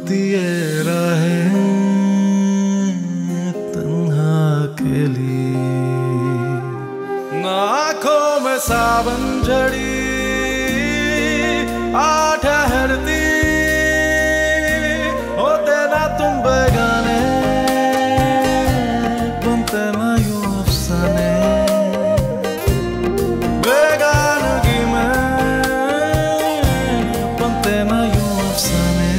दिए राहें तन्हा के लिए, ना आँखों में सावन झड़ी आ ठहरती, होते ना तुम बेगाने, बनते ना यूं अफसाने, बेगानगी में बनते ना यूं अफसाने।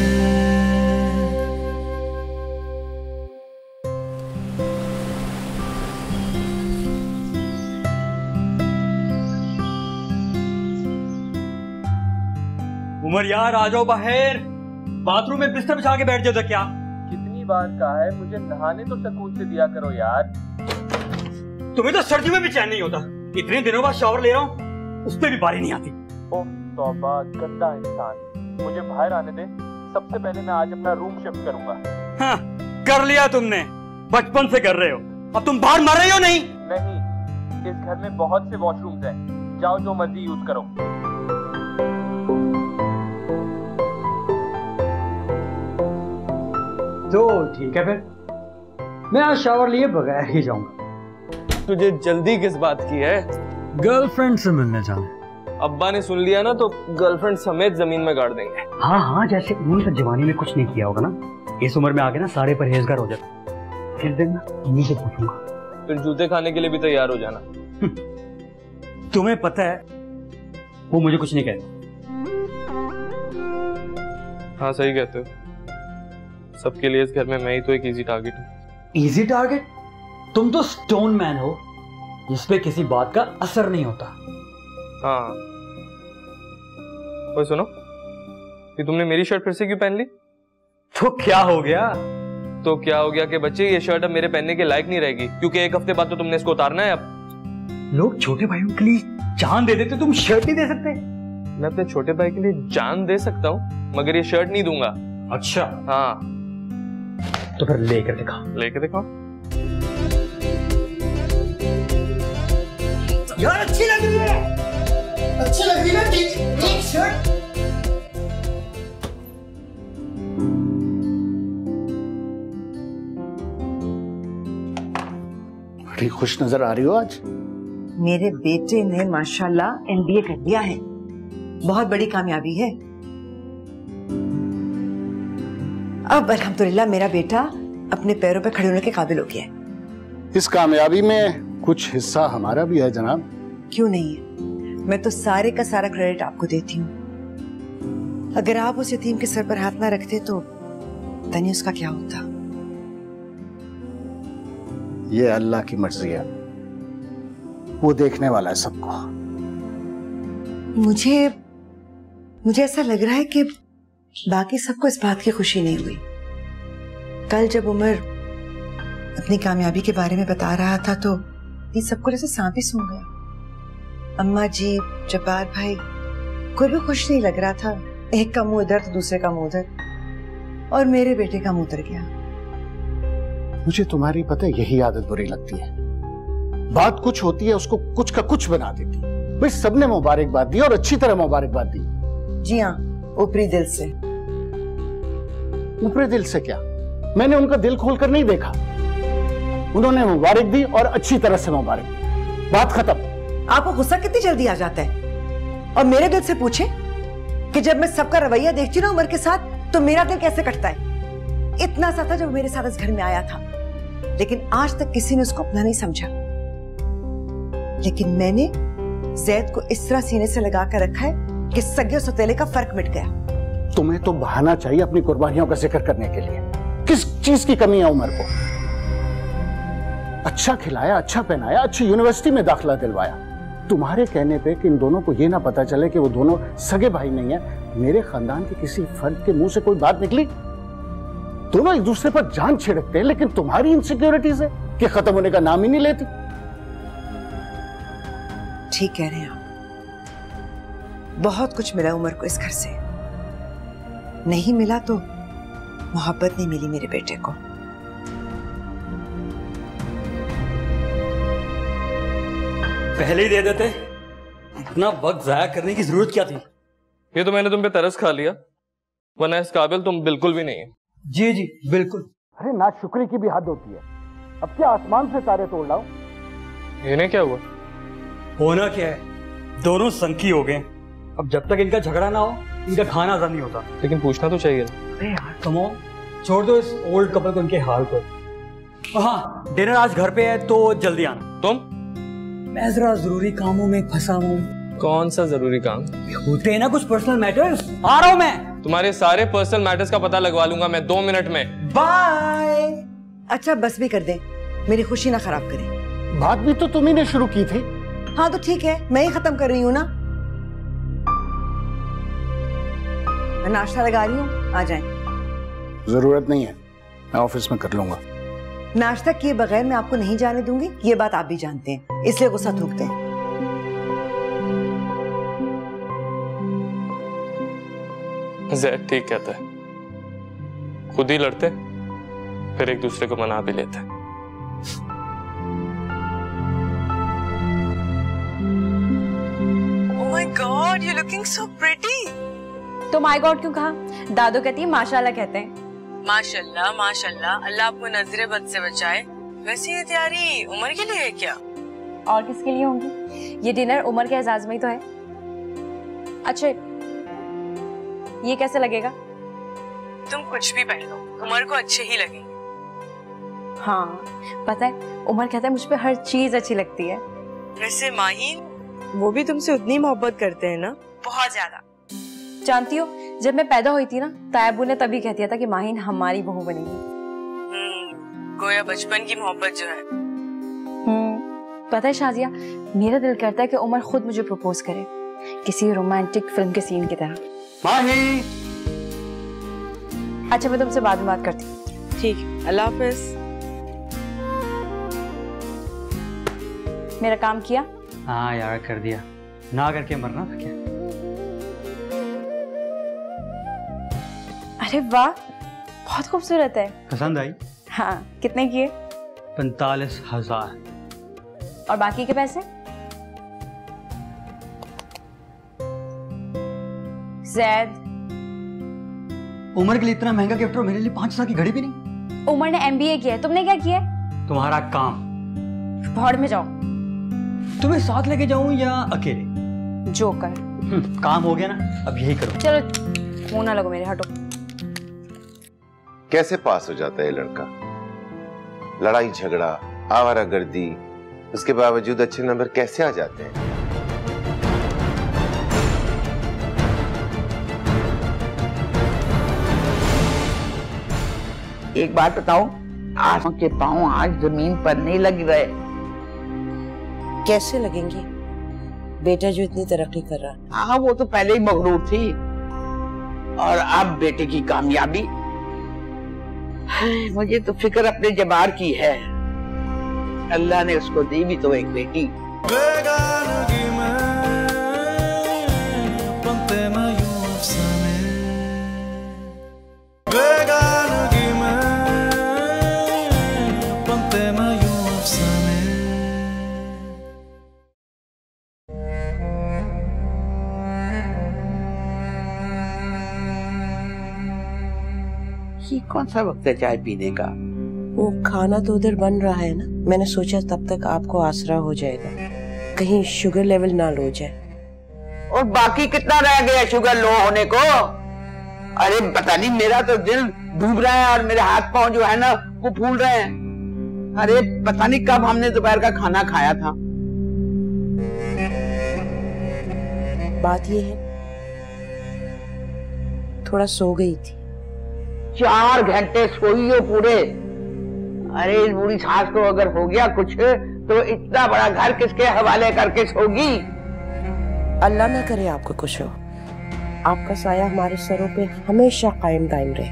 उमर यार आ जाओ बाहर, बाथरूम में बिस्तर बिछा के बैठ जाओ। क्या कितनी बार कहा है मुझे नहाने तो सुकून से दिया करो यार। तुम्हें तो सर्दियों में भी चैन नहीं होता। इतने दिनों बाद शावर ले रहा हूँ, उस पर भी बारी नहीं आती। ओह तौबा, गंदा इंसान। मुझे बाहर आने दे, सबसे पहले मैं आज अपना रूम शिफ्ट करूंगा। हाँ, कर लिया तुमने, बचपन से कर रहे हो। अब तुम बाहर मर रहे हो? नहीं नहीं, इस घर में बहुत से वॉशरूम्स हैं, जाओ जो मर्जी यूज करो। तो ठीक है, फिर मैं आज शावर लिए बगैर ही जाऊंगा। तुझे जल्दी किस बात की है? गर्लफ्रेंड से मिलने जाना। अब्बा ने सुन लिया ना तो गर्लफ्रेंड समेत जमीन में गाड़ देंगे। हाँ हाँ, जैसे उन्हीं तक जवानी में कुछ नहीं किया होगा ना, इस उम्र में आके ना सारे परहेजगार हो जाते। फिर देखना उन्हीं से पूछूंगा। फिर जूते खाने के लिए भी तैयार हो जाना। तुम्हें पता है वो मुझे कुछ नहीं कहता। हाँ सही कहते हो, सबके लिए इस घर में मैं ही तो एक इजी टारगेट हूँ। Easy target? तुम तो स्टोन मैन हो, जिसपे किसी बात का असर नहीं होता। हाँ, ओए सुनो, कि तुमने मेरी शर्ट फिर से क्यों पहन ली? तो क्या हो गया? तो क्या हो गया कि बच्चे ये शर्ट अब मेरे पहनने के लायक नहीं रहेगी, क्योंकि एक हफ्ते बाद तो तुमने इसको उतारना है। अब लोग छोटे भाइयों के लिए जान दे देते, तुम शर्ट नहीं दे सकते? मैं अपने छोटे भाई के लिए जान दे सकता हूँ, मगर ये शर्ट नहीं दूंगा। अच्छा हाँ, तो फिर लेकर दिखाओ। लेके दिखाओ। यार अच्छी लग रही है, अच्छी लग रही है ना, ठीक शर्ट। बड़ी खुश नजर आ रही हो आज। मेरे बेटे ने माशाल्लाह MBA कर लिया है, बहुत बड़ी कामयाबी है। अब अल्हम्दुलिल्लाह मेरा बेटा अपने पैरों पर खड़े होने के काबिल हो गया है। इस कामयाबी में कुछ हिस्सा हमारा भी है जनाब। क्यों नहीं है, मैं तो सारे का सारा क्रेडिट आपको देती हूँ। अगर आप उस यतीम के सर पर हाथ ना रखते तो पता नहीं उसका क्या होता। ये अल्लाह की मर्जी है, वो देखने वाला है सबको। मुझे ऐसा लग रहा है कि बाकी सबको इस बात की खुशी नहीं हुई। कल जब उमर अपनी कामयाबी के बारे में बता रहा था तो ये सबको जैसे सांप ही सूंघ गया। अम्मा जी, जब्बार भाई, कोई भी खुश नहीं लग रहा था। एक का मुंह इधर तो दूसरे का मुंह उधर, और मेरे बेटे का मुंह उतर गया। मुझे तुम्हारी पता है यही आदत बुरी लगती है, बात कुछ होती है उसको कुछ का कुछ बना देती। भाई सबने मुबारकबाद दी और अच्छी तरह मुबारकबाद दी। जी हाँ, ऊपरी दिल से। ऊपरी दिल से क्या, मैंने उनका दिल खोलकर नहीं देखा। उन्होंने मुबारक दी और अच्छी तरह से मुबारक दी, बात खत्म। आपको गुस्सा कितनी जल्दी आ जाता है? और मेरे दिल से पूछे कि जब मैं सबका रवैया देखती हूँ ना उमर के साथ, तो मेरा दिल कैसे कटता है। इतना सा था जब मेरे साथ इस घर में आया था, लेकिन आज तक किसी ने उसको अपना नहीं समझा। लेकिन मैंने जैद को इस तरह सीने से लगा कर रखा है कि सगे सौतेले का फर्क मिट गया। तुम्हें तो बहाना चाहिए अपनी कुर्बानियों का जिक्र करने के लिए। किस चीज की कमी है उमर को? अच्छा खिलाया, अच्छा पहनाया, अच्छी यूनिवर्सिटी में दाखिला दिलवाया। तुम्हारे कहने पे कि इन दोनों को ये ना पता चले कि वो दोनों सगे भाई नहीं है, मेरे खानदान के किसी फर्द के मुंह से कोई बात निकली? दोनों एक दूसरे पर जान छिड़कते हैं, लेकिन तुम्हारी इनसिक्योरिटीज है कि खत्म होने का नाम ही नहीं लेती। ठीक कह रहे हैं आप, बहुत कुछ मिला उमर को इस घर से। नहीं मिला तो मोहब्बत नहीं मिली मेरे बेटे को। पहले ही दे देते, इतना वक्त जाया करने की जरूरत क्या थी? ये तो मैंने तुम पे तरस खा लिया, वरना इस काबिल तुम बिल्कुल भी नहीं है। जी जी बिल्कुल। अरे नाशुक्री की भी हद होती है। अब क्या आसमान से तारे तोड़ लाओ? इन्हें क्या हुआ? होना क्या है, दोनों संकी हो गए। अब जब तक इनका झगड़ा ना हो इनका खाना आजाद नहीं होता। लेकिन पूछना तो चाहिए। अरे यार कम ऑन, छोड़ दो इस ओल्ड कपल को इनके हाल को। हाँ, डिनर आज घर पे है तो जल्दी आना। तुम? मैं जरा जरूरी कामों में फंसा हूँ। कौन सा जरूरी काम? होते हैं ना कुछ पर्सनल मैटर्स। आ रहा हूँ मैं। तुम्हारे सारे पर्सनल मैटर्स का पता लगवा लूंगा मैं 2 मिनट में। बाय। अच्छा बस भी कर दे, मेरी खुशी ना खराब करें। बात भी तो तुम्ही ने शुरू की थी। हाँ तो ठीक है, मैं ही खत्म कर रही हूँ ना। मैं नाश्ता लगा रही हूँ, आ जाएं। जरूरत नहीं है, मैं ऑफिस में कर लूंगा। नाश्ता किए बगैर मैं आपको नहीं जाने दूंगी, ये बात आप भी जानते हैं, इसलिए गुस्सा थूकते हैं। ज़ैद ठीक कहता है, खुद ही लड़ते फिर एक दूसरे को मना भी लेते। Oh my God, you're looking so pretty. तो माय गॉड क्यों कहा? दादू कहती है माशाल्लाह कहते हैं। माशाल्लाह माशाल्लाह, अल्लाह आपको नजरे बद से बचाए। वैसे ये तैयारी उमर के लिए है क्या? और किसके लिए होंगी? ये डिनर उमर के एजाज में ही तो है। अच्छा ये कैसे लगेगा? तुम कुछ भी पहन लो, उमर को अच्छे ही लगेंगे। हाँ पता है, उमर कहता है मुझ पे हर चीज अच्छी लगती है। वैसे माहीन, वो भी तुमसे उतनी मोहब्बत करते हैं ना? बहुत ज्यादा। जानती हो, जब मैं पैदा हुई थी ना, तायबू ने तभी कह दिया था कि माहीन हमारी बहू बनेगी। गोया बचपन की मोहब्बत जो है। पता है शाजिया, मेरा दिल करता है कि उमर खुद मुझे प्रपोज करे, किसी रोमांटिक फिल्म के सीन की तरह। माही। अच्छा मैं तुमसे बाद में बात करती हूँ। ठीक, अल्लाह हाफिज। मेरा काम किया? हाँ यार कर दिया, ना करके मरना था क्या? अरे वाह, बहुत खूबसूरत है। पसंद आई? हाँ, कितने किए? 45,000। और बाकी के पैसे? ज़ैद, उमर के लिए इतना महंगा गिफ्ट और मेरे लिए 5,000 की घड़ी भी नहीं। उमर ने MBA किया है, तुमने क्या किया है? तुम्हारा काम। भाड़ में जाओ। तुम्हें साथ लेके जाऊं या अकेले? जोकर। काम हो गया ना, अब यही करो। चलो मुंह ना लगो मेरे, हटो। कैसे पास हो जाता है लड़का? लड़ाई झगड़ा, आवारागर्दी, उसके बावजूद अच्छे नंबर कैसे आ जाते हैं? एक बात बताओ, आंखों के पांव आज जमीन पर नहीं लग रहे। कैसे लगेंगे? बेटा जो इतनी तरक्की कर रहा है। हाँ वो तो पहले ही मगरूर थी, और अब बेटे की कामयाबी। मुझे तो फिक्र अपने जबार की है। अल्लाह ने उसको दी भी तो एक बेटी। बेगानगी में बनते मैं यूं अफसाने, बेगानगी में बनते मैं यूं अफसाने। ये कौन सा वक्त है चाय पीने का? वो खाना तो उधर बन रहा है ना, मैंने सोचा तब तक आपको आसरा हो जाएगा, कहीं शुगर लेवल ना लो जाए। और बाकी कितना रह गया शुगर लो होने को? अरे पता नहीं, मेरा तो दिल डूब रहा है और मेरे हाथ पांव जो है ना वो फूल रहे हैं। अरे पता नहीं कब हमने दोपहर का खाना खाया था। बात ये है, थोड़ा सो गई थी। 4 घंटे सोई हो पूरे। अरे इस बूढ़ी सास को अगर हो गया कुछ तो इतना बड़ा घर किसके हवाले करके सोगी? अल्लाह ना करे आपको कुछ हो, आपका साया हमारे सरों पे हमेशा कायम दायम रहे।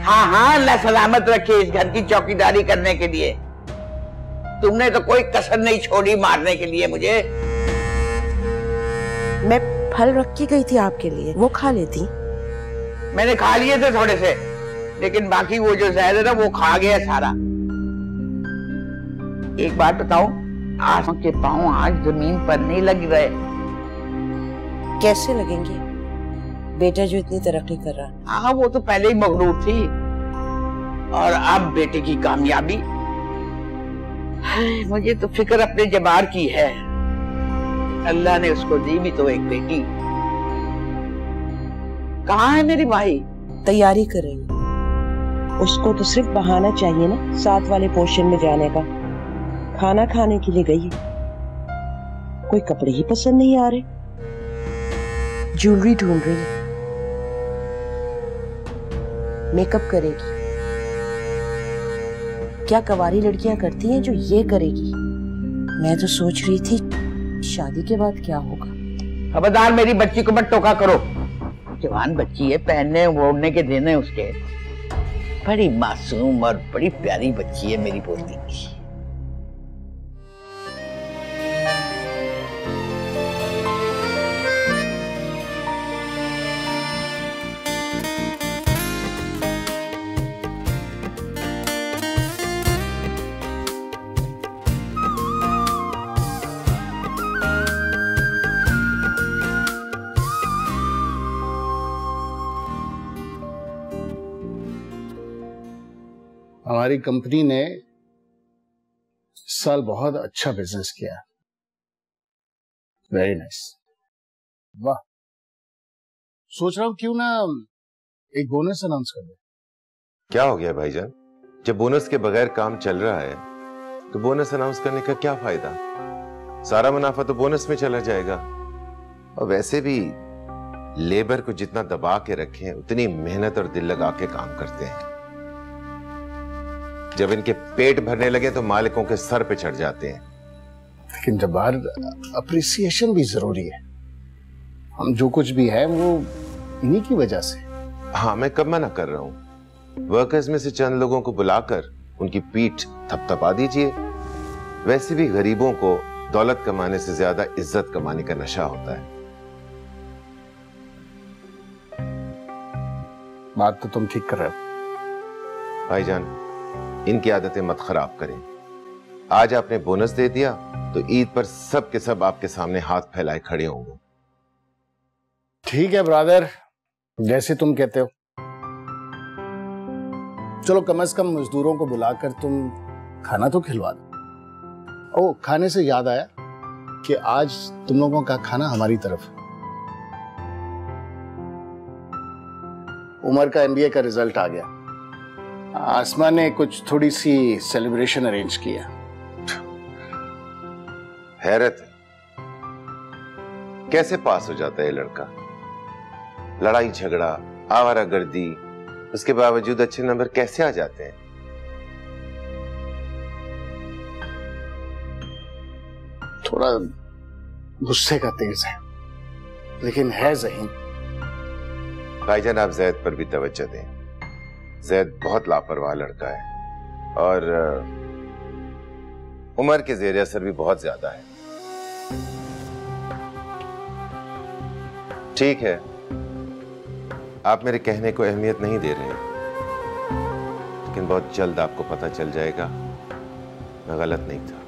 हाँ हाँ, अल्लाह सलामत रखे इस घर की चौकीदारी करने के लिए। तुमने तो कोई कसर नहीं छोड़ी मारने के लिए मुझे। मैं फल रख के गई थी आपके लिए, वो खा लेती। मैंने खा लिए थे थोड़े से, लेकिन बाकी वो जो जहर है ना वो खा गया सारा। एक बात बताओ, आंखों के पांव आज जमीन पर नहीं लग रहे। कैसे लगेंगे? बेटा जो इतनी तरक्की कर रहा है। हाँ वो तो पहले ही मगरूर थी, और अब बेटे की कामयाबी। मुझे तो फिक्र अपने जबार की है। अल्लाह ने उसको दी भी तो एक बेटी। कहाँ है मेरी भाई? तैयारी कर रही है। उसको तो सिर्फ बहाना चाहिए ना साथ वाले पोर्शन में जाने का। खाना खाने के लिए गई है, कोई कपड़े ही पसंद नहीं आ रहे, ज्वेलरी ढूंढ रही है, मेकअप करेगी। क्या कवारी लड़कियां करती हैं जो ये करेगी। मैं तो सोच रही थी शादी के बाद क्या होगा। खबरदार मेरी बच्ची को मत टोका करो। जवान बच्ची है, पहनने ओढ़ने के देने उसके। बड़ी मासूम और बड़ी प्यारी बच्ची है मेरी पोती। हमारी कंपनी ने इस साल बहुत अच्छा बिजनेस किया। Very nice. वाह, सोच रहा हूं क्यों ना एक बोनस अनाउंस कर दे। क्या हो गया भाईजान? जब बोनस के बगैर काम चल रहा है तो बोनस अनाउंस करने का क्या फायदा? सारा मुनाफा तो बोनस में चला जाएगा। और वैसे भी लेबर को जितना दबा के रखें उतनी मेहनत और दिल लगा के काम करते हैं। जब इनके पेट भरने लगे तो मालिकों के सर पे चढ़ जाते हैं। लेकिन जब्बार, अप्रिसिएशन भी जरूरी है। हम जो कुछ भी है वो इन्हीं की वजह से। हाँ, मैं कब मना कर रहा हूं। वर्कर्स में से चंद लोगों को बुलाकर उनकी पीठ थपथपा दीजिए। वैसे भी गरीबों को दौलत कमाने से ज्यादा इज्जत कमाने का नशा होता है। बात तो तुम ठीक कर रहे हो भाईजान। इनकी आदतें मत खराब करें। आज आपने बोनस दे दिया तो ईद पर सब के सब आपके सामने हाथ फैलाए खड़े होंगे। ठीक है ब्रदर, जैसे तुम कहते हो। चलो कम से कम मजदूरों को बुलाकर तुम खाना तो खिलवा दो। ओ, खाने से याद आया कि आज तुम लोगों का खाना हमारी तरफ। उमर का एमबीए का रिजल्ट आ गया। आसमा ने कुछ थोड़ी सी सेलिब्रेशन अरेंज किया। हैरत है, कैसे पास हो जाता है लड़का? लड़ाई झगड़ा, आवारागर्दी, उसके बावजूद अच्छे नंबर कैसे आ जाते हैं? थोड़ा गुस्से का तेज है, लेकिन है ज़हीन। भाईजान, आप जैद पर भी तवज्जो दें। जैद बहुत लापरवाह लड़का है और उम्र के ज़ेर असर भी बहुत ज्यादा है। ठीक है, आप मेरे कहने को अहमियत नहीं दे रहे, लेकिन बहुत जल्द आपको पता चल जाएगा मैं गलत नहीं था।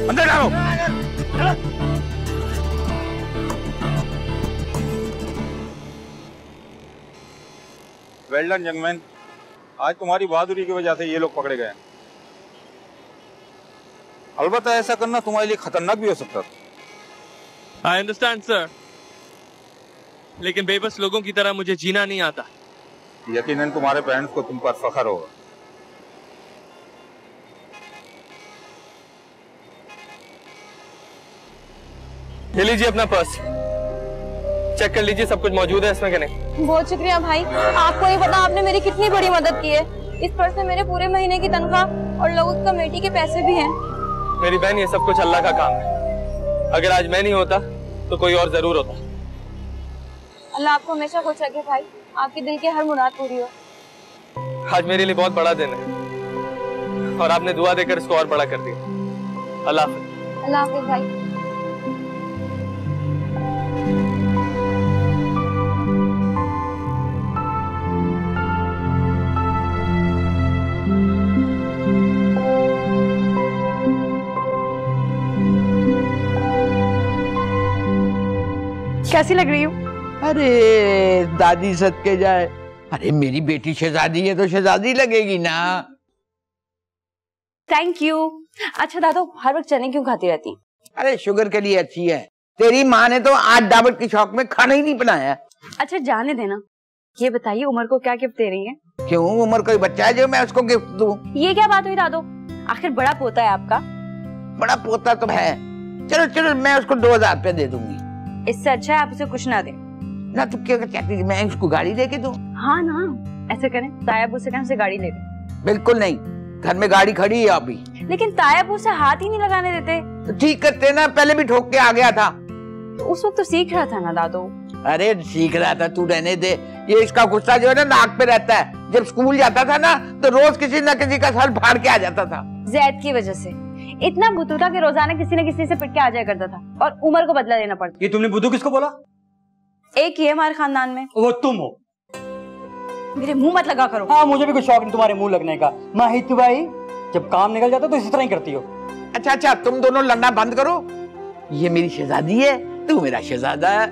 अंदर डालो। वेल डन जंगमैन, आज तुम्हारी बहादुरी की वजह से ये लोग पकड़े गए। अलबत्ता ऐसा करना तुम्हारे लिए खतरनाक भी हो सकता था। आई अंडरस्टैंड सर, लेकिन बेबस लोगों की तरह मुझे जीना नहीं आता। यकीनन तुम्हारे पेरेंट्स को तुम पर फख्र होगा। ये लीजिए अपना पर्स, चेक कर लीजिए सब कुछ मौजूद है इसमें कि नहीं। बहुत शुक्रिया भाई, आपको नहीं पता आपने मेरी कितनी बड़ी मदद की है। इस पर्स में मेरे पूरे महीने की तनख्वाह और लोगों की कमेटी के पैसे भी हैं। मेरी बहन, ये सब कुछ अल्लाह का काम है। अगर आज मैं नहीं होता तो कोई और जरूर होता। अल्लाह आपको हमेशा खुश रखे भाई, आपके दिल की हर मुराद पूरी हो। आज मेरे लिए बहुत बड़ा दिन है और आपने दुआ देकर इसको और बड़ा कर दिया। अल्लाह हाफिज। अल्लाह हाफिज भाई। कैसी लग रही हूँ? अरे दादी सदके जाए, अरे मेरी बेटी शहजादी है तो शहजादी लगेगी ना। Thank you. अच्छा दादू, हर वक्त चने क्यों खाती रहती? अरे शुगर के लिए अच्छी है। तेरी माँ ने तो आज दावत के शौक में खाना ही नहीं बनाया। अच्छा जाने देना, ये बताइए उमर को क्या गिफ्ट दे रही है? क्यों, उमर कोई बच्चा है जो मैं उसको गिफ्ट दूं? ये क्या बात हुई दादू, आखिर बड़ा पोता है आपका। बड़ा पोता तो है, चलो चलो मैं उसको 2000 रुपए दे दूंगी। इससे अच्छा है आप उसे कुछ ना दे। ना तू क्या चाहती थी, मैं उसको गाड़ी लेके दूं? हाँ ना, ऐसे करें तायाबू से कहें उसे गाड़ी ले दे। बिल्कुल नहीं, घर में गाड़ी खड़ी है अभी। लेकिन तायाबू से हाथ ही नहीं लगाने देते। तो ठीक करते ना, पहले भी ठोक के आ गया था। तो उस वक्त तो सीख रहा था ना दादू। अरे सीख रहा था, तू रहने दे। ये इसका गुस्सा जो है ना नाक पे रहता है। जब स्कूल जाता था ना तो रोज किसी न किसी का सर फाड़ के आ जाता था। जैद की वजह से इतना बुद्धू था कि रोजाना किसी न किसी से पिट के आ जाया करता था और उमर को बदला लेना पड़ता। ये तुमने बुद्धू किसको बोला? एक ही है हमारे खानदान में, वो तुम हो। मेरे मुंह मत लगा करो। हाँ, मुझे भी कुछ शौक नहीं तुम्हारे मुंह लगने का। माहित भाई, जब काम निकल जाता तो इसी तरह ही करती हो। अच्छा अच्छा, तुम दोनों लड़ना बंद करो। ये मेरी शहजादी है, तू मेरा शहजादा है।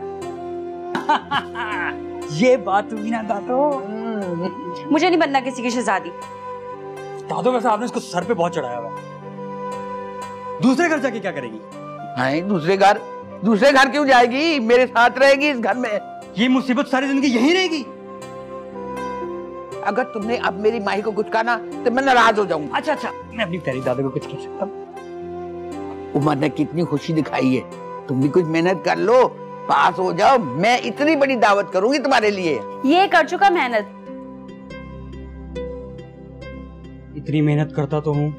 ये बात हुई ना दादो। मुझे नहीं बनना किसी की शहजादी। दादो वैसे आपने इसको सर पे बहुत चढ़ाया हुआ है। दूसरे घर जाके क्या करेगी? हाँ, दूसरे घर क्यों जाएगी? मेरे साथ रहेगी इस घर में। ये मुसीबत सारी जिंदगी यही रहेगी। अगर तुमने अब मेरी माही को कुछ कहा ना तो मैं नाराज हो जाऊंगा। अच्छा अच्छा, मैं अपनी प्यारी दादी को कुछ कह सकता हूँ? उमर ने कितनी खुशी दिखाई है, तुम भी कुछ मेहनत कर लो, पास हो जाओ। मैं इतनी बड़ी दावत करूंगी तुम्हारे लिए। ये कर चुका मेहनत। इतनी मेहनत करता तो हूँ,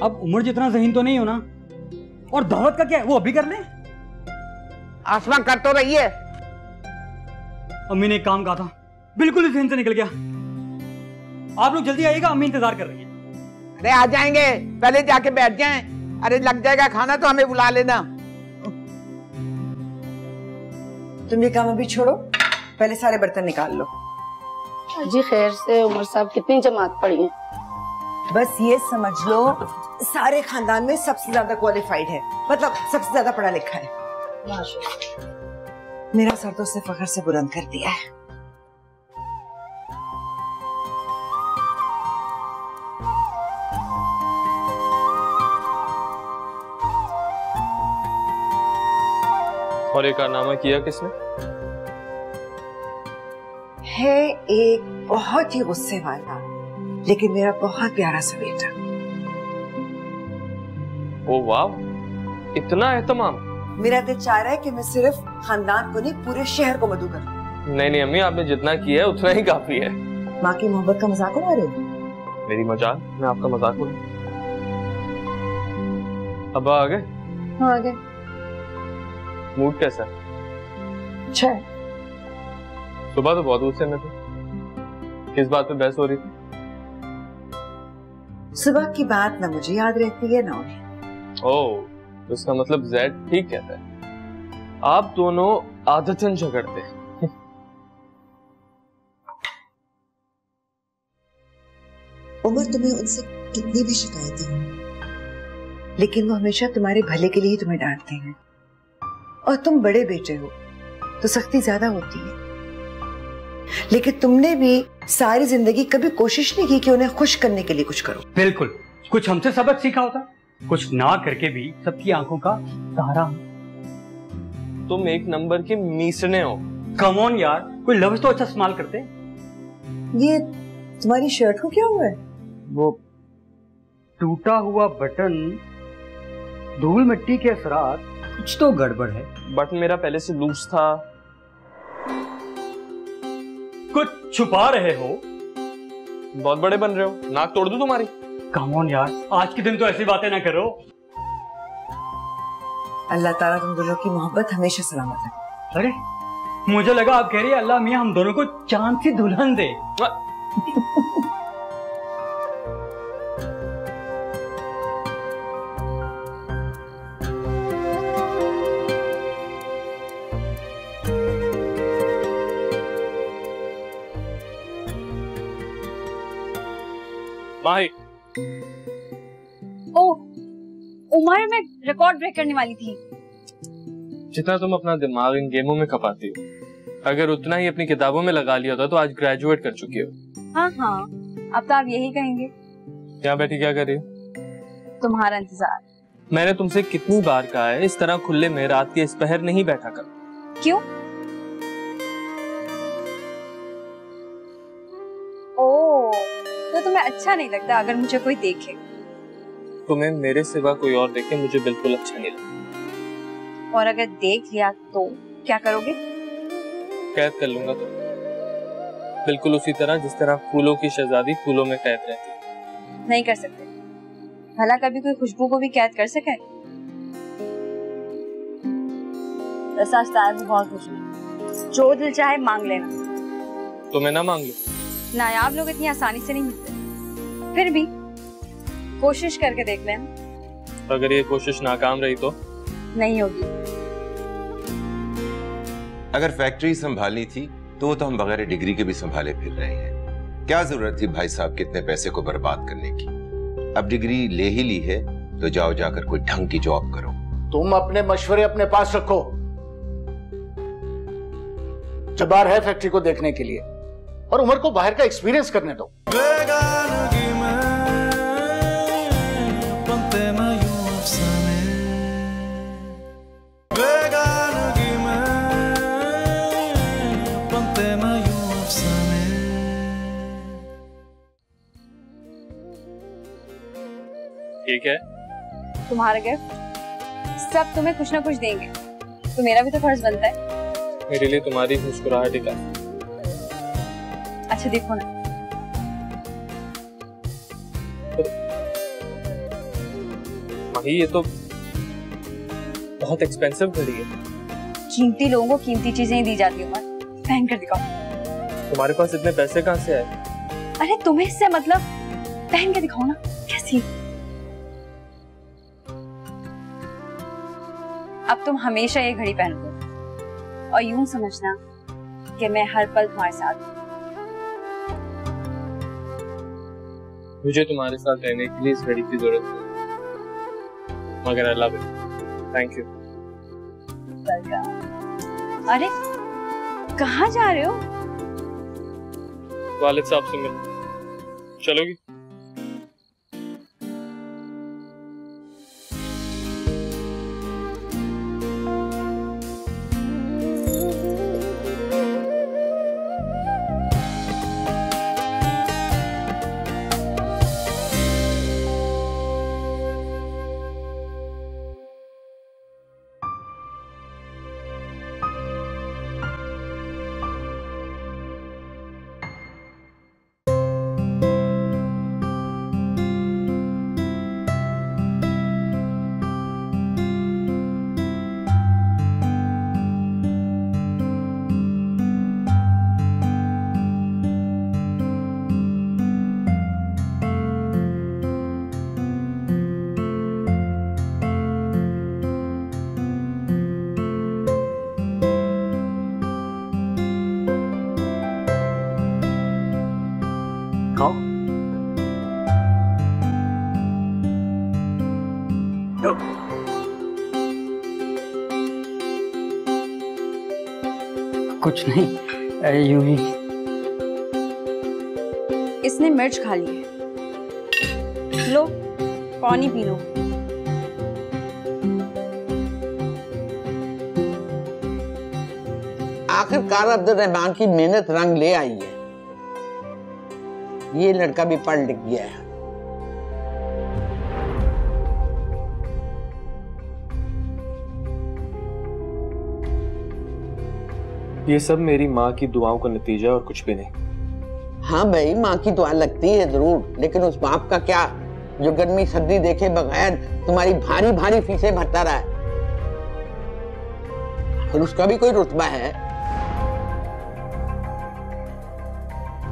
अब उम्र जितना ज़हीन तो नहीं हो ना। और दावत का क्या है, वो अभी कर ले। आसमां कर तो रही है। अम्मी ने एक काम कहा था, बिल्कुल ही ज़हन से निकल गया। आप लोग जल्दी आइएगा, अम्मी इंतजार कर रही हैं। अरे आ जाएंगे, पहले जाके बैठ जाएं। अरे लग जाएगा खाना तो हमें बुला लेना। तुम ये काम अभी छोड़ो, पहले सारे बर्तन निकाल लो। जी खैर से, उमर साहब कितनी जमात पढ़ी है? बस ये समझ लो सारे खानदान में सबसे ज्यादा क्वालिफाइड है, मतलब सबसे ज्यादा पढ़ा लिखा है। मेरा सर तो उसने फख्र से बुलंद कर दिया है। और ये कारनामा किया किसने? है एक बहुत ही गुस्से वाला लेकिन मेरा बहुत प्यारा सा बेटा। ओ वाह, इतना एहतमाम। मेरा दिल चाह रहा है कि मैं सिर्फ खानदान को नहीं पूरे शहर को मदऊ करूं। नहीं नहीं अम्मी, आपने जितना किया है उतना ही काफी है। माँ की मोहब्बत का मजाक उड़ा रहे हो? मेरी मजाक? मैं आपका मजाक उड़ा? अब आ गए? हाँ आ गए। मूड कैसा है? अच्छा है। सुबह तो बहुत गुस्से में थे, किस बात पे बहस हो रही थी? सुबह की बात ना मुझे याद रहती है ना उन्हें। ओह, तो इसका मतलब जैद ठीक कहता है, आप दोनों आदतन झगड़ते हैं। उमर, तुम्हें उनसे कितनी भी शिकायतें हो लेकिन वो हमेशा तुम्हारे भले के लिए ही तुम्हें डांटते हैं। और तुम बड़े बेटे हो तो सख्ती ज्यादा होती है, लेकिन तुमने भी सारी जिंदगी कभी कोशिश नहीं की कि उन्हें खुश करने के लिए कुछ करो। बिल्कुल, कुछ हमसे सबक सीखा होता, कुछ ना करके भी सबकी आंखों का सहारा हो। तुम एक नंबर के मीसने हो। कम ऑन यार, कोई लफ्ज तो अच्छा इस्तेमाल करते। ये तुम्हारी शर्ट को क्या हुआ है? वो टूटा हुआ बटन, धूल मिट्टी के असरात, कुछ तो गड़बड़ है। बटन मेरा पहले से लूज था। कुछ छुपा रहे हो। बहुत बड़े बन रहे हो, नाक तोड़ दूं तुम्हारी? कम ऑन यार, आज के दिन तो ऐसी बातें ना करो। अल्लाह ताला तुम दोनों की मोहब्बत हमेशा सलामत रखे। अरे मुझे लगा आप कह रही है अल्लाह मियां हम दोनों को चांद सी दुल्हन दे। माही। ओ उमर, मैं रिकॉर्ड ब्रेक करने वाली थी। जितना तुम अपना दिमाग इन गेमों में खपाती हो, अगर उतना ही अपनी किताबों में लगा लिया होता तो आज ग्रेजुएट कर चुकी हो। हाँ हाँ, अब तो आप यही कहेंगे। यहाँ बैठी क्या कर रही हो? तुम्हारा इंतजार। मैंने तुमसे कितनी बार कहा है इस तरह खुले में रात के इस पहर नहीं बैठा कर। क्यों? ओ, तो तुम्हें अच्छा नहीं लगता अगर मुझे कोई देखे? तुम्हें मेरे सिवा कोई और देखे मुझे बिल्कुल अच्छा नहीं लगता। और अगर देख लिया तो क्या करोगे? कैद कर लूंगा तो, बिल्कुल उसी तरह जिस तरह फूलों की शहजादी फूलों में कैद रहती। नहीं कर सकते। भला कभी कोई खुशबू को भी कैद कर सके? बहुत खुश हूँ। जो दिल चाहे मांग लेना। तुम्हें ना मांग लो। नायाब लोग इतनी आसानी से नहीं मिलते। फिर भी कोशिश करके देख लेना। अगर ये कोशिश नाकाम रही तो? नहीं होगी। अगर फैक्ट्री संभालनी थी तो हम बगैर डिग्री के भी संभाले फिर रहे हैं। क्या जरूरत थी भाई साहब कितने पैसे को बर्बाद करने की? अब डिग्री ले ही ली है तो जाओ जाकर कोई ढंग की जॉब करो। तुम अपने मशवरे अपने पास रखो। जब्बार है फैक्ट्री को देखने के लिए, और उमर को बाहर का एक्सपीरियंस करने दो। बेगानगी में बनते मायूब सने, बेगानगी में बनते मायूब सने। ठीक है, तुम्हारा गिफ्ट सब तुम्हें कुछ ना कुछ देंगे, तो मेरा भी तो फर्ज बनता है। मेरे लिए तुम्हारी मुस्कुराहट ही काफी। अच्छा देखो ना, माही ये तो बहुत एक्सपेंसिव घड़ी है। कीमती लोगों को कीमती चीजें ही दी जाती है। पहन कर दिखाओ। तुम्हारे पास इतने पैसे कहाँ से आए? अरे तुम्हें इससे मतलब, पहन के दिखाओ ना कैसी। अब तुम हमेशा ये घड़ी पहनोगे और यूं समझना कि मैं हर पल तुम्हारे साथ हूं। मुझे तुम्हारे साथ रहने के लिए इस घड़ी की जरूरत है, मगर I love it. Thank you. अरे कहाँ जा रहे हो? वालिद साहब से मिल चलोगी? कुछ नहीं, यूं ही। इसने मिर्च खा ली है। लो पानी पी लो। आखिरकार अब्दुल रहमान की मेहनत रंग ले आई है। ये लड़का भी पढ़ लिख गया है। ये सब मेरी माँ की दुआओं का नतीजा और कुछ भी नहीं। हाँ भाई, माँ की दुआ लगती है जरूर, लेकिन उस बाप का क्या जो गर्मी सर्दी देखे बगैर तुम्हारी भारी भारी फीसें भरता रहा है। और उसका भी कोई रुतबा है।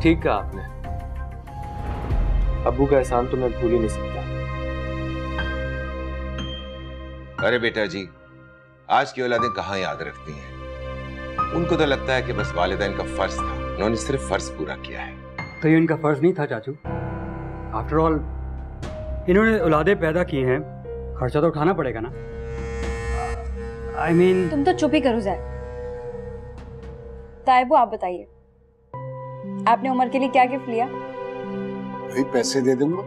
ठीक कहा आपने। अब्बू का एहसान तो मैं भूल ही नहीं सकता। अरे बेटा जी, आज की औलादें कहाँ याद रखती हैं। उनको तो लगता है कि बस वालिदैन का फर्ज था, उन्होंने सिर्फ फर्ज पूरा किया है। तो ये उनका फर्ज नहीं था चाचू। आफ्टर ऑल इन्होंने औलादें पैदा की हैं, खर्चा तो उठाना पड़ेगा ना। I mean... तुम तो चुप ही करो ज़ैद। ताइबू आप बताइए, आपने उमर के लिए क्या गिफ्ट लिया? भाई पैसे दे दूंगा,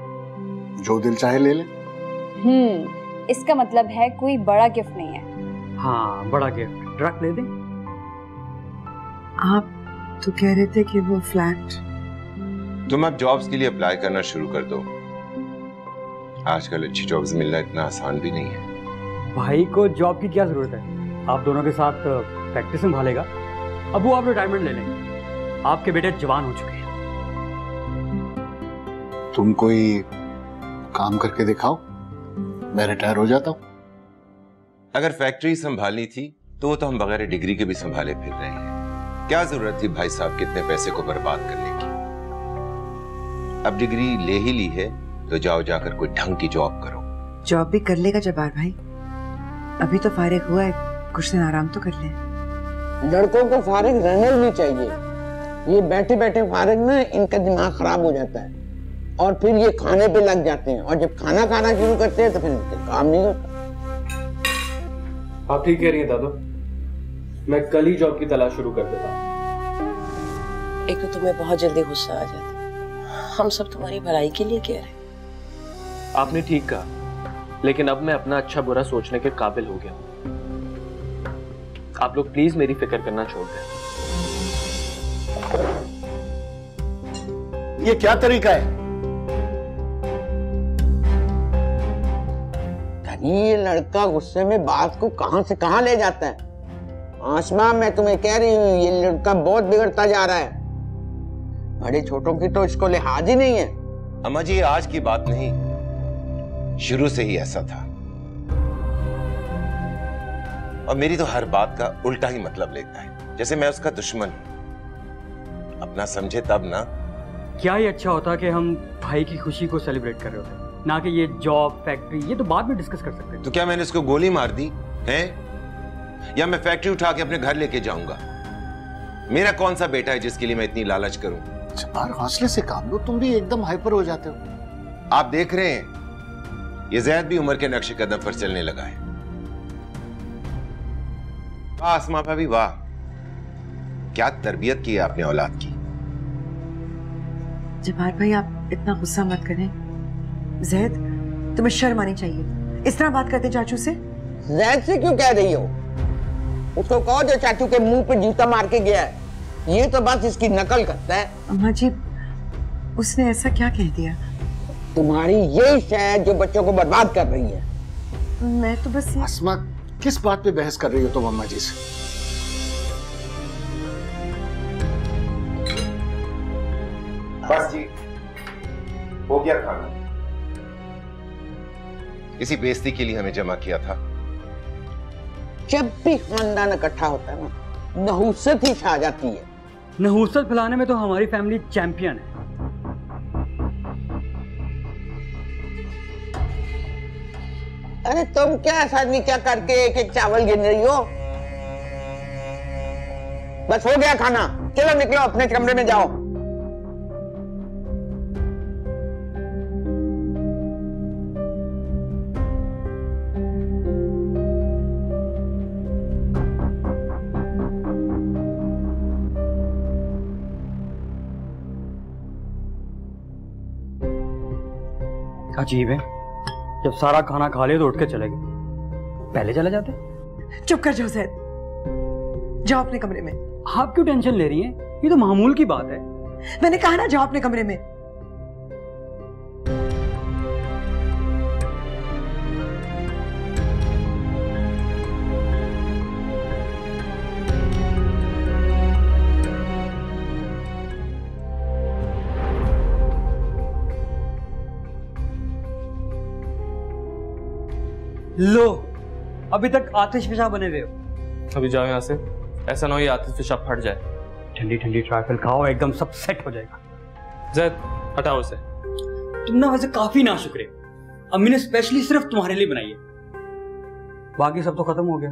जो दिल चाहे ले ले। इसका मतलब है कोई बड़ा गिफ्ट नहीं है। हाँ, बड़ा गिफ्ट ट्रक ले दें। आप तो कह रहे थे कि वो फ्लैट। तुम अब जॉब्स के लिए अप्लाई करना शुरू कर दो। आजकल अच्छी जॉब्स मिलना इतना आसान भी नहीं है। भाई को जॉब की क्या जरूरत है, आप दोनों के साथ फैक्ट्री संभालेगा। अब वो आप रिटायरमेंट ले लेंगे, आपके बेटे जवान हो चुके हैं। तुम कोई काम करके दिखाओ, मैं रिटायर हो जाता हूँ। अगर फैक्ट्री संभालनी थी तो वो तो हम बगैर डिग्री के भी संभाले फिर रहे हैं। क्या जरूरत थी भाई साहब कितने पैसे को बर्बाद करने की। अब डिग्री ले ही ली है तो जाओ जाकर कोई ढंग की जॉब करो। जॉब भी कर लेगा जब्बार भाई, अभी तो फारिग हुआ है, कुछ दिन आराम तो कर ले। लड़कों को फारिग रहने भी चाहिए। ये बैठे बैठे फारिग ना, इनका दिमाग खराब हो जाता है और फिर ये खाने पे लग जाते हैं, और जब खाना खाना शुरू करते हैं तो फिर काम नहीं होता। आप ठीक कह रही हैं दादू, मैं कल ही जॉब की तलाश शुरू कर देता हूँ। एक तो तुम्हें बहुत जल्दी गुस्सा आ जाता, हम सब तुम्हारी भलाई के लिए कह रहे हैं। आपने ठीक कहा, लेकिन अब मैं अपना अच्छा बुरा सोचने के काबिल हो गया हूँ। आप लोग प्लीज मेरी फिक्र करना छोड़ दें। ये क्या तरीका है? ये लड़का गुस्से में बात को कहां से कहां ले जाता है। आसमा, मैं तुम्हें कह रही हूँ, ये लड़का बहुत बिगड़ता जा रहा है। बड़े छोटों की तो इसको लिहाज ही नहीं है। अम्मा जी, ये आज की बात नहीं, शुरू से ही ऐसा था। और मेरी तो हर बात का उल्टा ही मतलब लेता है, जैसे मैं उसका दुश्मन हूं। अपना समझे तब ना। क्या ही अच्छा होता कि हम भाई की खुशी को सेलिब्रेट कर रहे होते, ना कि ये जॉब फैक्ट्री, ये तो बाद में डिस्कस कर सकते हैं। तो क्या मैंने इसको गोली मार दी है, या मैं फैक्ट्री उठा के अपने घर लेके जाऊंगा? मेरा कौन सा बेटा है जिसके लिए मैं इतनी लालच करूं? जब्बार, हौसले से काम लो, तुम भी एकदम हाइपर हो जाते हो। आप देख रहे हैं, ये ज़ैद भी उमर के नक्शे कदम पर चलने लगा है। वाह आसमा भाभी, वाह, क्या तरबियत की है आपने औलाद की। जब्बार भाई, आप इतना गुस्सा मत करें। ज़ैद, तुम्हें शर्म आनी चाहिए, इस तरह बात करते चाचू से। ज़ैद से क्यों कह रही हो? उसको कहो जो चाचू के मुंह पे जूता मार के गया है। ये तो बस इसकी नकल करता है। अम्मा जी, उसने ऐसा क्या कह दिया? तुम्हारी यही शायद जो बच्चों को बर्बाद कर रही है। मैं तो बस ये... आसमा, किस बात पे बहस कर रही हो तुम अम्मा जी से? बस जी, हो गया खाना। इसी बेइज्जती के लिए हमें जमा किया था। जब भी खानदान इकट्ठा होता है ना, नहुसत ही छा जाती है। नहुसत फैलाने में तो हमारी फैमिली चैंपियन है। अरे तुम क्या ऐसा नहीं क्या करके एक एक चावल गिन रही हो? बस हो गया खाना, चलो निकलो अपने कमरे में जाओ। अजीब है, जब सारा खाना खा लिया तो उठ के चले गए, पहले चले जाते। चुप कर जाओ जैद, जाओ अपने कमरे में। आप क्यों टेंशन ले रही हैं? ये तो मामूल की बात है। मैंने कहा ना जाओ अपने कमरे में। लो, अभी तक आतिश पेशाब बने हुए हो। अभी जाओ यहाँ से, ऐसा ना हो ये आतिश पेशाब फट जाए। ठंडी ठंडी ट्राइफल खाओ, एकदम सब सेट हो जाएगा। जैद हटाओ उसे। तुम ना वैसे काफी नाशुक्र हो, अम्मी ने स्पेशली सिर्फ तुम्हारे लिए बनाई है, बाकी सब तो खत्म हो गया।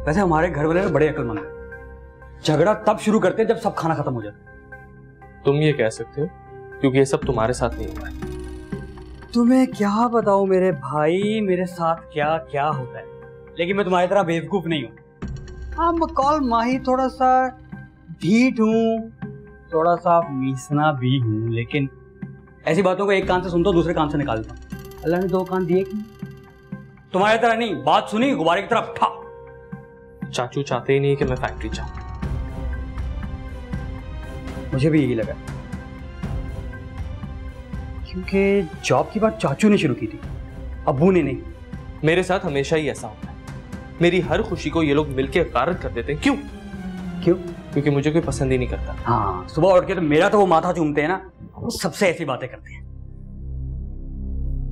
वैसे हमारे घर वाले बड़े अक्लमंद हैं, झगड़ा तब शुरू करते हैं जब सब खाना खत्म हो जाता है। तुम ये कह सकते हो क्योंकि ये सब तुम्हारे साथ नहीं हुआ है। तुम्हें क्या बताऊं मेरे भाई, मेरे साथ क्या क्या होता है, लेकिन मैं तुम्हारी तरह बेवकूफ नहीं हूँ। हाँ, मकौल माही थोड़ा सा ढीठ हूँ, थोड़ा सा मीसना भी हूँ, लेकिन ऐसी बातों को एक कान से सुनता हूँ दूसरे कान से निकालता हूँ। अल्लाह ने दो कान दिए क्यों? तुम्हारी तरह नहीं, बात सुनी गुब्बारे की तरफ ठा। चाचू चाहते ही नहीं कि मैं फैक्ट्री जाऊं। मुझे भी यही लगा, क्योंकि जॉब की बात चाचू ने शुरू की थी, अब्बू ने नहीं। मेरे साथ हमेशा ही ऐसा होता है, मेरी हर खुशी को ये लोग मिलकर गारत कर देते हैं। क्यों? क्योंकि मुझे कोई पसंद ही नहीं करता। हाँ, सुबह उठ के तो मेरा तो वो माथा चूमते हैं ना, वो सबसे ऐसी बातें करते हैं।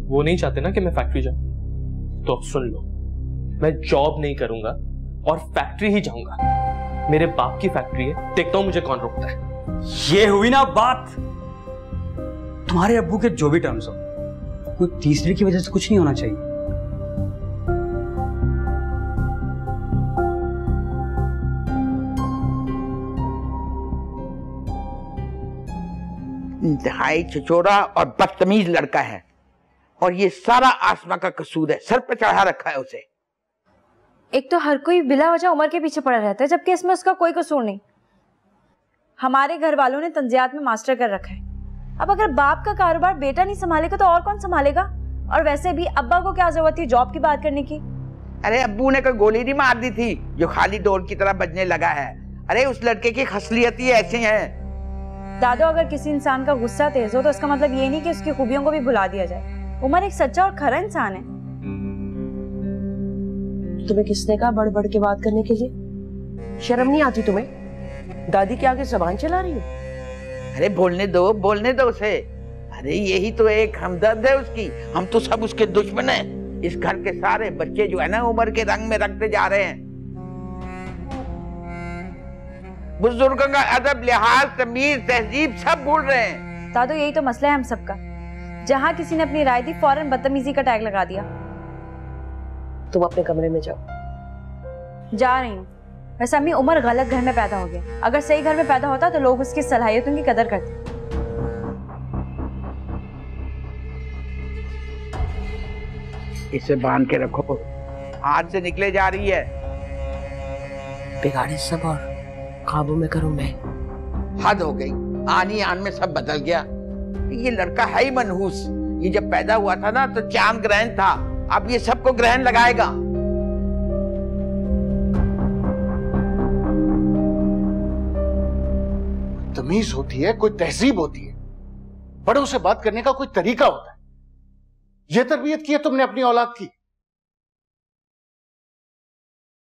वो नहीं चाहते ना कि मैं फैक्ट्री जाऊं, तो अब सुन लो, मैं जॉब नहीं करूंगा और फैक्ट्री ही जाऊंगा। मेरे बाप की फैक्ट्री है, देखता हूं मुझे कौन रोकता है। ये हुई ना बात। तुम्हारे अब्बू के जो भी टर्म्स हो, कोई तीसरे की वजह से कुछ नहीं होना चाहिए। इंतहाई छिछोरा और बदतमीज लड़का है, और ये सारा आसमा का कसूर है, सर पे चढ़ा रखा है उसे। एक तो हर कोई बिला वजह उमर के पीछे पड़ा रहता है, जबकि इसमें उसका कोई कसूर नहीं। हमारे घर वालों ने तंजियात में मास्टर कर रखा है। अब अगर बाप का कारोबार बेटा नहीं संभालेगा तो और कौन संभालेगा? और वैसे भी अब्बा को क्या जरूरत थी जॉब की बात करने की? अरे अब्बू ने कोई गोली नहीं मार दी थी जो खाली डोर की तरह बजने लगा है। अरे उस लड़के की खसलियत ही ऐसी है। दादो, अगर किसी इंसान का गुस्सा तेज हो तो इसका मतलब ये नहीं कि उसकी खूबियों को भी भुला दिया जाए। उमर एक सच्चा और खरा इंसान है। तुम्हें किसने कहा बढ़ बढ़ के बात करने के लिए? शर्म नहीं आती तुम्हें? दादी के आगे जबान चला रही हो? अरे बोलने दो उसे। अरे यही तो एक हमदर्द है उसकी, हम तो सब उसके दुश्मन हैं। इस घर के सारे बच्चे जो है ना उम्र के रंग में रखते जा रहे हैं। बुजुर्गों का अदब, लिहाज, तमीज, तहजीब सब भूल रहे हैं। दादो, यही तो मसला है हम सबका। जहाँ किसी ने अपनी राय दी फौरन बदतमीजी का टैग लगा दिया। तुम अपने कमरे में जाओ। जा रही हूँ। वैसे अम्मी, उमर गलत घर में पैदा हो गया। अगर सही घर में पैदा होता तो लोग उसकी सलाहियतों की कदर करते। इसे बांध के रखो, हाथ से निकले जा रही है। बिगाड़े सब और काबू में करूं मैं। हद हो गई, आनी आन में सब बदल गया। ये लड़का है ही मनहूस। ये जब पैदा हुआ था ना तो चांद ग्रहण था, अब ये सबको ग्रहण लगाएगा। तमीज होती है, कोई तहजीब होती है, बड़ों से बात करने का कोई तरीका होता है। यह तरबियत की है तुमने अपनी औलाद की।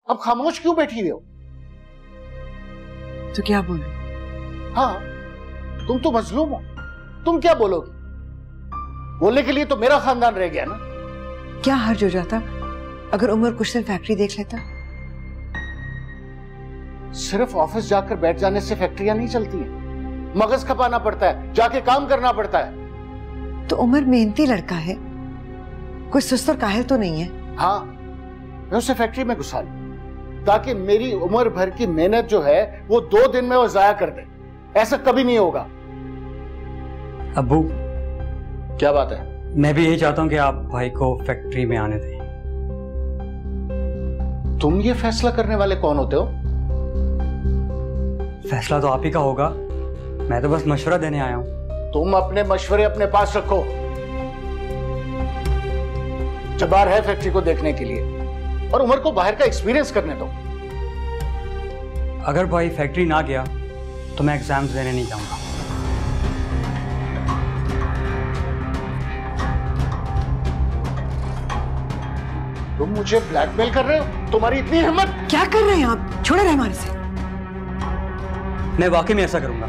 अब खामोश क्यों बैठी रहे हो? तो क्या बोलूं? हाँ, तुम तो मजलूम हो, तुम क्या बोलोगे? बोलने के लिए तो मेरा खानदान रह गया ना। क्या हर्ज हो जाता अगर उमर कुछ दिन फैक्ट्री देख लेता? सिर्फ ऑफिस जाकर बैठ जाने से फैक्ट्रियां नहीं चलती हैं। मगज खपाना पड़ता है, जाके काम करना पड़ता है। तो उमर मेहनती लड़का है, कोई सुस्त और काहिल तो नहीं है। हाँ, मैं उसे फैक्ट्री में घुसा लूं ताकि मेरी उम्र भर की मेहनत जो है वो 2 दिन में वो जाया कर दे। ऐसा कभी नहीं होगा। अब्बू, क्या बात है? मैं भी यही चाहता हूं कि आप भाई को फैक्ट्री में आने दें। तुम ये फैसला करने वाले कौन होते हो? फैसला तो आप ही का होगा, मैं तो बस मशवरा देने आया हूं। तुम अपने मशवरे अपने पास रखो। जबार है फैक्ट्री को देखने के लिए, और उमर को बाहर का एक्सपीरियंस करने दो। अगर भाई फैक्ट्री ना गया तो मैं एग्जाम्स देने नहीं जाऊंगा। तुम मुझे ब्लैकमेल कर रहे हो? तुम्हारी इतनी हिम्मत? क्या कर रहे हैं आप? छोड़े रहे हमारे से। मैं वाकई में ऐसा करूंगा।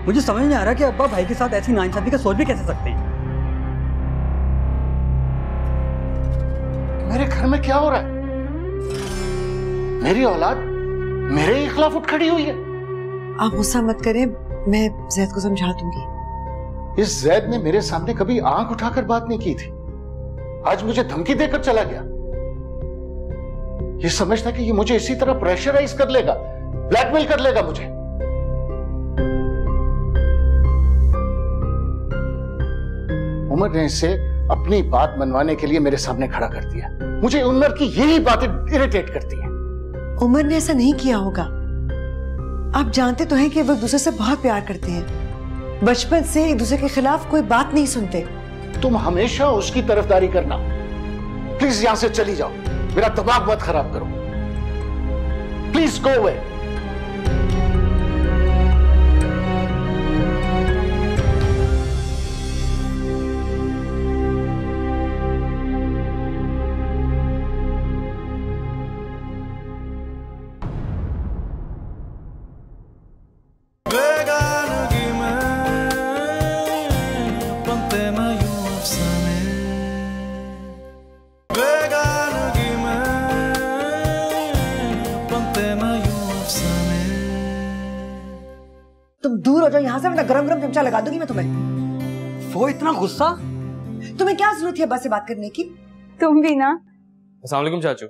मुझे समझ नहीं आ रहा कि अब्बा भाई के साथ ऐसी नाइंसाफी का सोच भी कैसे सकते हैं। मेरे घर में क्या हो रहा है? मेरी औलाद मेरे ही खिलाफ उठ खड़ी हुई है। आप गुस्सा मत करें, मैं जैद को समझा दूंगी। इस जैद ने मेरे सामने कभी आंख उठाकर बात नहीं की थी, आज मुझे धमकी देकर चला गया। ये समझता कि ये मुझे इसी तरह प्रेशराइज कर लेगा, ब्लैकमेल कर लेगा मुझे। उमर ने इसे अपनी बात मनवाने के लिए मेरे सामने खड़ा कर दिया। मुझे उमर की यही बातें इरिटेट करती हैं। उमर ने ऐसा नहीं किया होगा। आप जानते तो हैं कि वो एक दूसरे से बहुत प्यार करते हैं, बचपन से एक दूसरे के खिलाफ कोई बात नहीं सुनते। तुम हमेशा उसकी तरफदारी करना। प्लीज यहां से चली जाओ, मेरा दिमाग मत खराब करो। Please go away. बेगानगी में बनते मैं यूं अफसाने, बेगानगी में बनते मैं यूं अफसाने। तुम दूर हो जाओ यहाँ से, वरना गरम गरम चमचा लगा दूंगी मैं तुम्हें। वो इतना गुस्सा? तुम्हें क्या जरूरत है अब्बा से बात करने की? तुम भी ना। अस्सलाम वालेकुम चाचू।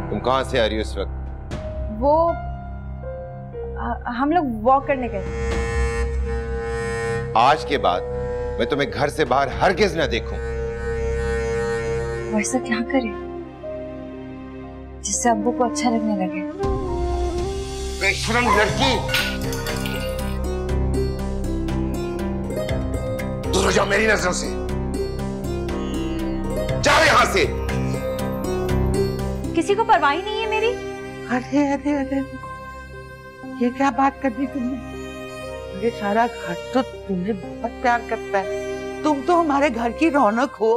तुम कहां से आ रही हो इस वक्त? वो हम लोग वॉक करने गए। आज के बाद मैं तुम्हें घर से बाहर हरगिज न देखूं। वैसा क्या करें जिससे अब्बू को अच्छा लगने लगे? बेशरम लड़की, दूर हो जाओ मेरी नजरों से। जाओ यहां से। किसी को परवाह ही नहीं है मेरी। अरे अरे अरे, ये क्या बात कर दी तुमने? ये सारा घर तो तुम्हें बहुत प्यार करता है। तुम तो हमारे घर की रौनक हो।